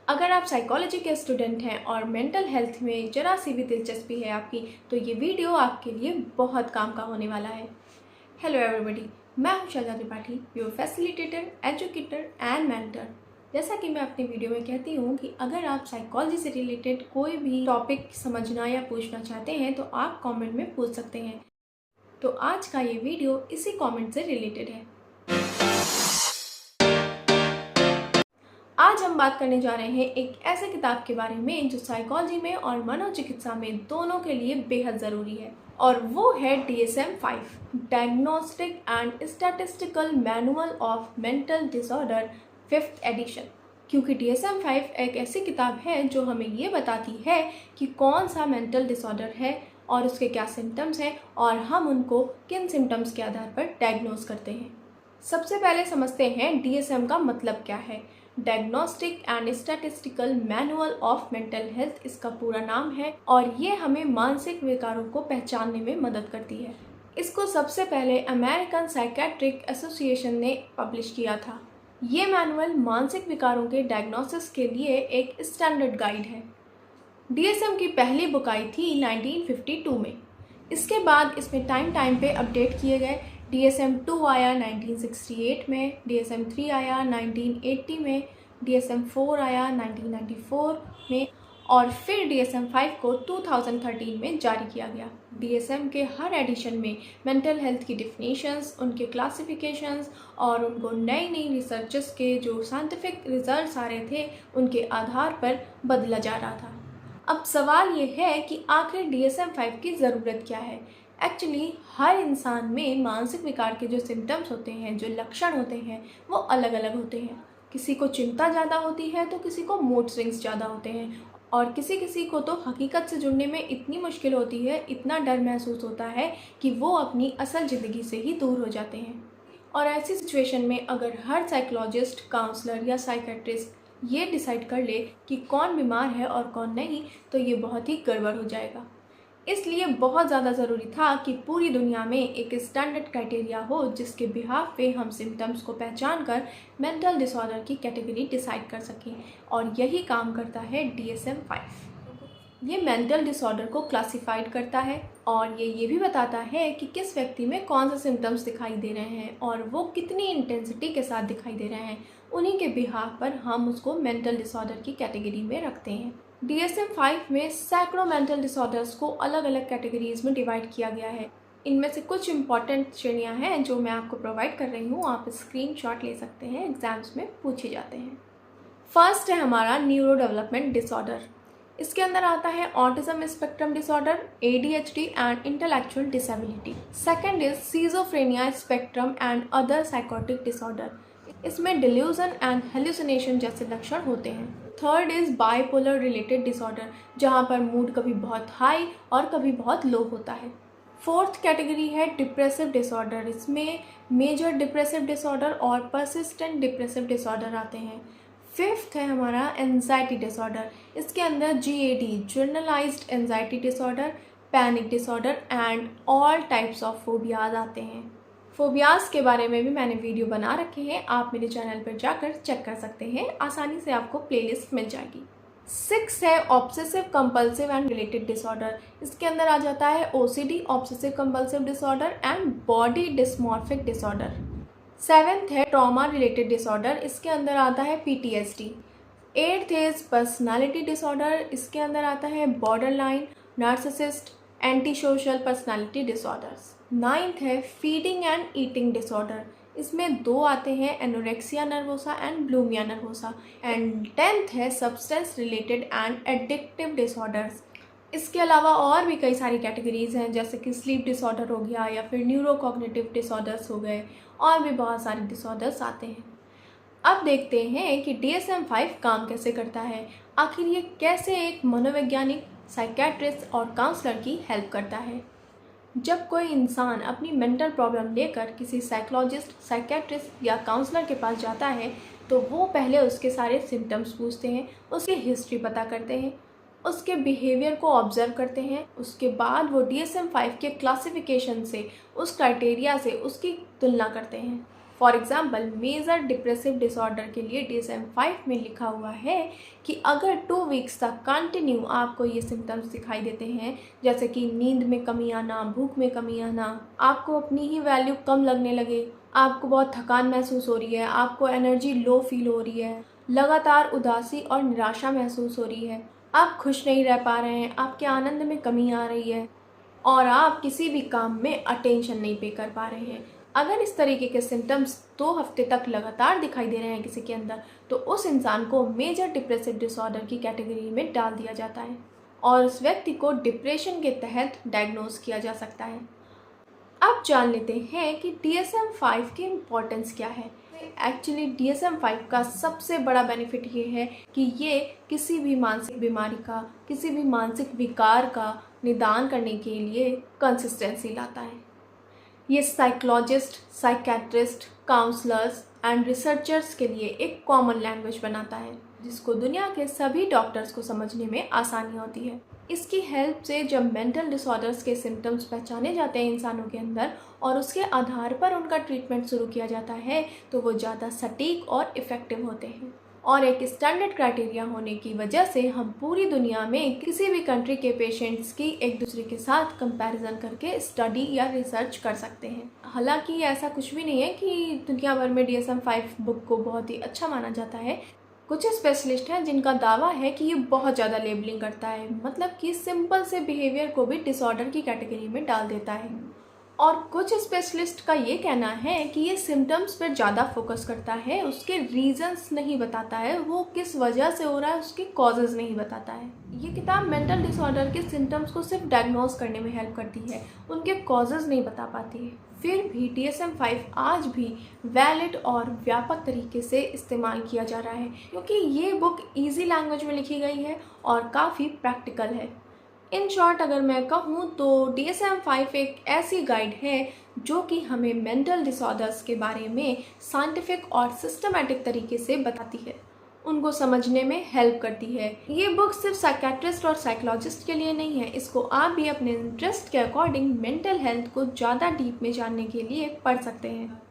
अगर आप साइकोलॉजी के स्टूडेंट हैं और मेंटल हेल्थ में ज़रा सी भी दिलचस्पी है आपकी, तो ये वीडियो आपके लिए बहुत काम का होने वाला है। हेलो एवरीबॉडी, मैं हूं Shaila Tripathi, your facilitator, educator and mentor. जैसा कि मैं अपनी वीडियो में कहती हूं कि अगर आप साइकोलॉजी से रिलेटेड कोई भी टॉपिक समझना या पूछना चाहते हैं तो आप कमेंट में पूछ सकते हैं। तो आज का ये वीडियो इसी कमेंट से रिलेटेड है। आज हम बात करने जा रहे हैं एक ऐसे किताब के बारे में जो साइकोलॉजी में और मनोचिकित्सा में दोनों के लिए बेहद ज़रूरी है, और वो है DSM-5 diagnostic and statistical manual of mental disorder 5th edition. क्योंकि DSM-5 एक ऐसी किताब है जो हमें ये बताती है कि कौन सा मेंटल डिसऑर्डर है और उसके क्या सिम्टम्स हैं और हम उनको किन सिम्टम्स के आधार पर डायग्नोज करते हैं। सबसे पहले समझते हैं DSM का मतलब क्या है। Diagnostic and statistical manual of mental health इसका पूरा नाम है, और ये हमें मानसिक विकारों को पहचानने में मदद करती है। इसको सबसे पहले अमेरिकन साइकेट्रिक एसोसिएशन ने पब्लिश किया था। ये मैनुअल मानसिक विकारों के डायग्नोसिस के लिए एक स्टैंडर्ड गाइड है। DSM की पहली बुक आई थी 1952 में। इसके बाद इसमें टाइम पे अपडेट किए गए। DSM-2 आया 1968 में, DSM-3 आया 1980 में, DSM-4 आया 1994 में, और फिर DSM-5 को 2013 में जारी किया गया। DSM के हर एडिशन में मेंटल हेल्थ की डिफिनीशंस, उनके क्लासिफिकेशंस और उनको नई रिसर्चेस के जो साइंटिफिक रिजल्ट्स आ रहे थे उनके आधार पर बदला जा रहा था। अब सवाल ये है कि आखिर DSM-5 की ज़रूरत क्या है। एक्चुअली हर इंसान में मानसिक विकार के जो सिम्टम्स होते हैं, जो लक्षण होते हैं, वो अलग अलग होते हैं। किसी को चिंता ज़्यादा होती है तो किसी को मूड स्विंग्स ज़्यादा होते हैं, और किसी को तो हकीकत से जुड़ने में इतनी मुश्किल होती है, इतना डर महसूस होता है कि वो अपनी असल ज़िंदगी से ही दूर हो जाते हैं। और ऐसी सिचुएशन में अगर हर साइकोलॉजिस्ट, काउंसलर या साइकेट्रिस्ट ये डिसाइड कर ले कि कौन बीमार है और कौन नहीं, तो ये बहुत ही गड़बड़ हो जाएगा। इसलिए बहुत ज़्यादा ज़रूरी था कि पूरी दुनिया में एक स्टैंडर्ड क्राइटेरिया हो जिसके बिहाफ पे हम सिम्टम्स को पहचान कर मेंटल डिसऑर्डर की कैटेगरी डिसाइड कर सकें, और यही काम करता है DSM-5। ये मेंटल डिसऑर्डर को क्लासिफाइड करता है और ये भी बताता है कि किस व्यक्ति में कौन से सिम्टम्स दिखाई दे रहे हैं और वो कितनी इंटेंसिटी के साथ दिखाई दे रहे हैं। उन्हीं के बिहाफ पर हम उसको मेंटल डिसऑर्डर की कैटेगरी में रखते हैं। DSM-5 में सैकड़ों मेंटल डिसऑर्डर्स को अलग अलग कैटेगरीज में डिवाइड किया गया है। इनमें से कुछ इंपॉर्टेंट श्रेणियाँ हैं जो मैं आपको प्रोवाइड कर रही हूँ, आप स्क्रीनशॉट ले सकते हैं, एग्जाम्स में पूछे जाते हैं। फर्स्ट है हमारा न्यूरो डेवलपमेंट डिसऑर्डर। इसके अंदर आता है autism spectrum disorder, ADHD and intellectual disability. Second is schizophrenia spectrum and other psychotic disorder. इसमें डिल्यूजन एंड हेलुसिनेशन जैसे लक्षण होते हैं। Third is bipolar related disorder, जहाँ पर मूड कभी बहुत हाई और कभी बहुत लो होता है। फोर्थ कैटेगरी है डिप्रेसिव डिसऑर्डर। इसमें मेजर डिप्रेसिव डिसऑर्डर और परसिस्टेंट डिप्रेसिव डिसऑर्डर आते हैं। फिफ्थ है हमारा एंजाइटी डिसऑर्डर। इसके अंदर GAD generalised anxiety disorder, panic disorder and all types of phobias आते हैं। फोबियाज के बारे में भी मैंने वीडियो बना रखे हैं, आप मेरे चैनल पर जाकर चेक कर सकते हैं, आसानी से आपको प्लेलिस्ट मिल जाएगी। 6 है obsessive compulsive and related disorder. इसके अंदर आ जाता है OCD obsessive compulsive disorder and body dysmorphic disorder. 7th है ट्रॉमा रिलेटेड डिसऑर्डर। इसके अंदर आता है PTSD। 8th is personality disorder. इसके अंदर आता है borderline, narcissist, anti social personality disorders. 9th है फीडिंग एंड ईटिंग डिसऑर्डर। इसमें 2 आते हैं, anorexia nervosa and bulimia nervosa. And 10th है substance related and addictive disorders. इसके अलावा और भी कई सारी कैटेगरीज हैं, जैसे कि स्लीप डिसऑर्डर हो गया या फिर न्यूरोकॉग्निटिव डिसऑर्डर्स हो गए, और भी बहुत सारे डिसऑर्डर्स आते हैं। अब देखते हैं कि DSM-5 काम कैसे करता है। आखिर ये कैसे एक मनोवैज्ञानिक, साइकेट्रिस्ट और काउंसलर की हेल्प करता है। जब कोई इंसान अपनी मेंटल प्रॉब्लम लेकर किसी साइकोलॉजिस्ट, साइकेट्रिस्ट या काउंसलर के पास जाता है तो वो पहले उसके सारे सिम्टम्स पूछते हैं, उसकी हिस्ट्री पता करते हैं, उसके बिहेवियर को ऑब्जर्व करते हैं। उसके बाद वो DSM-5 के क्लासिफिकेशन से, उस क्राइटेरिया से उसकी तुलना करते हैं। For example major depressive disorder के लिए DSM-5 में लिखा हुआ है कि अगर 2 वीक्स तक कंटिन्यू आपको ये सिम्टम्स दिखाई देते हैं, जैसे कि नींद में कमी आना, भूख में कमी आना, आपको अपनी ही वैल्यू कम लगने लगे, आपको बहुत थकान महसूस हो रही है, आपको एनर्जी लो फील हो रही है, लगातार उदासी और निराशा महसूस हो रही है, आप खुश नहीं रह पा रहे हैं, आपके आनंद में कमी आ रही है और आप किसी भी काम में अटेंशन नहीं पे कर पा रहे हैं। अगर इस तरीके के सिम्टम्स 2 हफ्ते तक लगातार दिखाई दे रहे हैं किसी के अंदर, तो उस इंसान को मेजर डिप्रेसिव डिसऑर्डर की कैटेगरी में डाल दिया जाता है और उस व्यक्ति को डिप्रेशन के तहत डायग्नोज किया जा सकता है। अब जान लेते हैं कि DSM-5 की इम्पोर्टेंस क्या है। एक्चुअली DSM-5 का सबसे बड़ा बेनिफिट ये है कि ये किसी भी मानसिक बीमारी का, किसी भी मानसिक विकार का निदान करने के लिए कंसिस्टेंसी लाता है। ये psychologist, psychiatrist, counsellors and researchers के लिए एक कॉमन लैंग्वेज बनाता है जिसको दुनिया के सभी डॉक्टर्स को समझने में आसानी होती है। इसकी हेल्प से जब मेंटल डिसऑर्डर्स के सिम्टम्स पहचाने जाते हैं इंसानों के अंदर और उसके आधार पर उनका ट्रीटमेंट शुरू किया जाता है, तो वो ज़्यादा सटीक और इफ़ेक्टिव होते हैं। और एक स्टैंडर्ड क्राइटेरिया होने की वजह से हम पूरी दुनिया में किसी भी कंट्री के पेशेंट्स की एक दूसरे के साथ कंपैरिजन करके स्टडी या रिसर्च कर सकते हैं। हालांकि ऐसा कुछ भी नहीं है कि दुनिया भर में DSM-5 बुक को बहुत ही अच्छा माना जाता है। कुछ स्पेशलिस्ट हैं जिनका दावा है कि ये बहुत ज़्यादा लेबलिंग करता है, मतलब कि सिंपल से बिहेवियर को भी डिसऑर्डर की कैटेगरी में डाल देता है। और कुछ स्पेशलिस्ट का ये कहना है कि ये सिम्टम्स पर ज़्यादा फोकस करता है, उसके रीजंस नहीं बताता है, वो किस वजह से हो रहा है उसके कॉजेज़ नहीं बताता है। ये किताब मेंटल डिसऑर्डर के सिम्टम्स को सिर्फ डायग्नोज करने में हेल्प करती है, उनके कॉजेज़ नहीं बता पाती है। फिर भी DSM-5 आज भी वैलिड और व्यापक तरीके से इस्तेमाल किया जा रहा है क्योंकि ये बुक ईजी लैंग्वेज में लिखी गई है और काफ़ी प्रैक्टिकल है। इन शॉर्ट अगर मैं कहूँ तो DSM-5 एक ऐसी गाइड है जो कि हमें मेंटल डिसऑर्डर्स के बारे में साइंटिफिक और सिस्टमैटिक तरीके से बताती है, उनको समझने में हेल्प करती है। ये बुक सिर्फ साइकेट्रिस्ट और साइकोलॉजिस्ट के लिए नहीं है, इसको आप भी अपने इंटरेस्ट के अकॉर्डिंग मेंटल हेल्थ को ज़्यादा डीप में जानने के लिए पढ़ सकते हैं।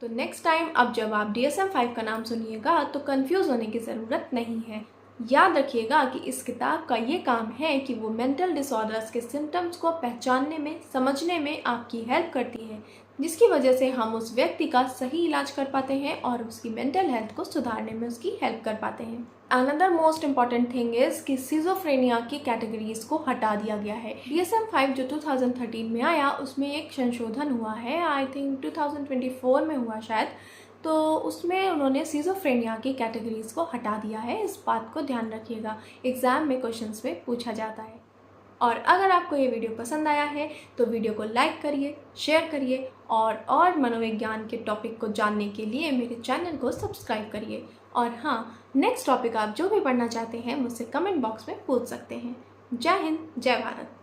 तो नेक्स्ट टाइम अब जब आप DSM-5 का नाम सुनिएगा तो कंफ्यूज होने की ज़रूरत नहीं है। याद रखिएगा कि इस किताब का ये काम है कि वो मेंटल डिसऑर्डर्स के सिम्टम्स को पहचानने में, समझने में आपकी हेल्प करती है, जिसकी वजह से हम उस व्यक्ति का सही इलाज कर पाते हैं और उसकी मेंटल हेल्थ को सुधारने में उसकी हेल्प कर पाते हैं। Another most important thing is कि सिजोफ्रेनिया की कैटेगरीज को हटा दिया गया है। DSM-5 जो 2013 में आया उसमें एक संशोधन हुआ है, आई थिंक 2024 में हुआ शायद, तो उसमें उन्होंने सिजोफ्रेनिया की कैटेगरीज को हटा दिया है। इस बात को ध्यान रखिएगा, एग्ज़ाम में क्वेश्चंस में पूछा जाता है। और अगर आपको ये वीडियो पसंद आया है तो वीडियो को लाइक करिए, शेयर करिए और मनोविज्ञान के टॉपिक को जानने के लिए मेरे चैनल को सब्सक्राइब करिए। और हाँ, नेक्स्ट टॉपिक आप जो भी पढ़ना चाहते हैं मुझसे कमेंट बॉक्स में पूछ सकते हैं। जय हिंद, जय भारत।